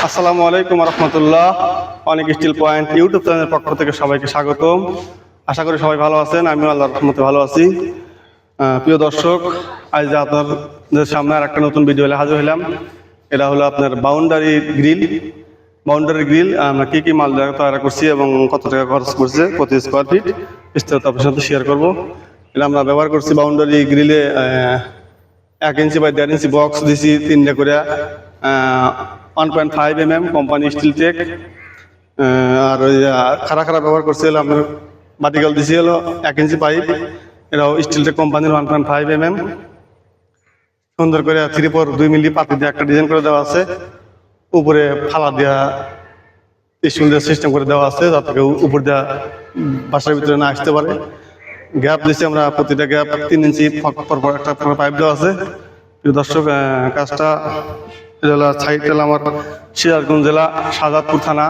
আসসালামু আলাইকুম রহমতুল্লাহ। অনেক স্টিল পয়েন্ট ইউটিউব চ্যানেলের পক্ষ থেকে সবাইকে স্বাগতম। আশা করি সবাই ভালো আছেন, আমিও আল্লাহর রহমতে ভালো আছি। প্রিয় দর্শক, আজ আপনাদের সামনে আর একটা নতুন ভিডিও হাজির হলাম। এটা হলো আপনার বাউন্ডারি গ্রিল। আমরা কি কি মাল তৈরি করছি এবং কত টাকা খরচ করছে প্রতি স্কোয়ার ফিট বিস্তারিত আপনার সাথে শেয়ার করবো। এটা আমরা ব্যবহার করছি বাউন্ডারি গ্রিলে 1 ইঞ্চি বাই 1.5 ইঞ্চি বক্স দিছি 3টা করে 1.5 mm কোম্পানি স্টিল টেক। আর ওই খাড়া ব্যবহার করছে হলো আপনার বাটিকাল দিছি হলো 1 ইঞ্চি পাইপ, এটাও স্টিল টেক কোম্পানির 1.5 mm। সুন্দর করে 3/2 মিলি পাতি দিয়ে একটা ডিজাইন করে দেওয়া আছে। উপরে ফালা দেওয়া স্টিলের সিস্টেম করে দেওয়া আছে যাতে উপর দেওয়া বাসার ভিতরে না আসতে পারে। গ্যাপ দিচ্ছি আমরা, প্রতিটা গ্যাপ 3 ইঞ্চি পরপর একটা পাইপ দেওয়া আছে। দর্শক, কাজটা এটা হলো সাইড হলো আমার সিরাজগঞ্জ জেলা শাহজাদপুর থানা।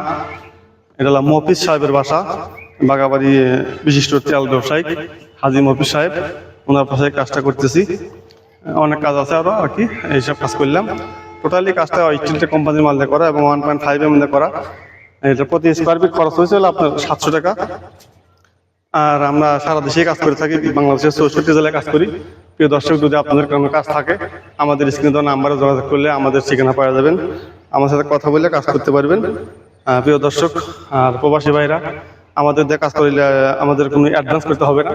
এটা হলো মফিজ সাহেবের বাসা, বাগাবাড়ি বিশিষ্ট তেল ব্যবসায়িক হাজি মফিজ সাহেব, ওনার পাশে কাজটা করতেছি। অনেক কাজ আছে আরো আর কি, এইসব কাজ করলাম। টোটালি কাজটা স্টিল টেক কোম্পানির মাল দিয়ে করা এবং 1.5 mm দিয়ে করা। এটা প্রতি স্কোয়ার ফিট খরচ হয়েছে হলো আপনার 700 টাকা। আর আমরা সারা দেশে কাজ করে থাকি, বাংলাদেশের 64 জেলায় কাজ করি। প্রিয় দর্শক, যদি আপনাদের কোনো কাজ থাকে আমাদের স্ক্রিনে দেওয়া নাম্বারে যোগাযোগ করলে আমাদের ঠিকানা পাওয়া যাবেন, আমার সাথে কথা বলে কাজ করতে পারবেন। প্রিয় দর্শক আর প্রবাসী ভাইরা, আমাদের দিয়ে কাজ করলে আমাদের কোনো অ্যাডভান্স করতে হবে না,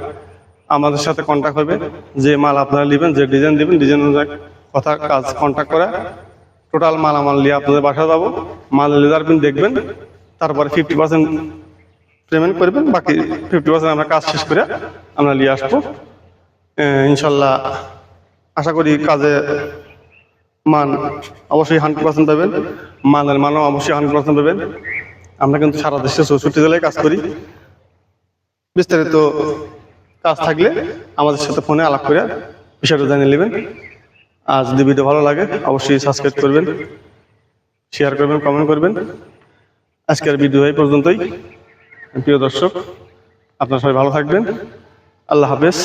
আমাদের সাথে কন্ট্যাক্ট হবে। যে মাল আপনারা নেবেন, যে ডিজাইন দেবেন, ডিজাইন অনুযায়ী কথা কাজ কন্ট্যাক্ট করে টোটাল মালামাল নিয়ে আপনাদের বাসা যাবো। মাল লেজারবিন দেখবেন, তারপরে 50% পেমেন্ট করবেন, বাকি 50% আমরা কাজ শেষ করে আমরা নিয়ে আসবো ইনশাল্লাহ। আশা করি কাজে মান অবশ্যই 100% পাবেন, মানের মানও অবশ্যই 100% পাবেন। আমরা কিন্তু সারা দেশে 64 জেলায় কাজ করি। বিস্তারিত কাজ থাকলে আমাদের সাথে ফোনে আলাপ করে বিষয়টা জানিয়ে নেবেন। আর যদি ভিডিও ভালো লাগে অবশ্যই সাবস্ক্রাইব করবেন, শেয়ার করবেন, কমেন্ট করবেন। আজকের ভিডিও এই পর্যন্তই। প্রিয় দর্শক, আপনারা সবাই ভালো থাকবেন। আল্লাহ হাফেজ।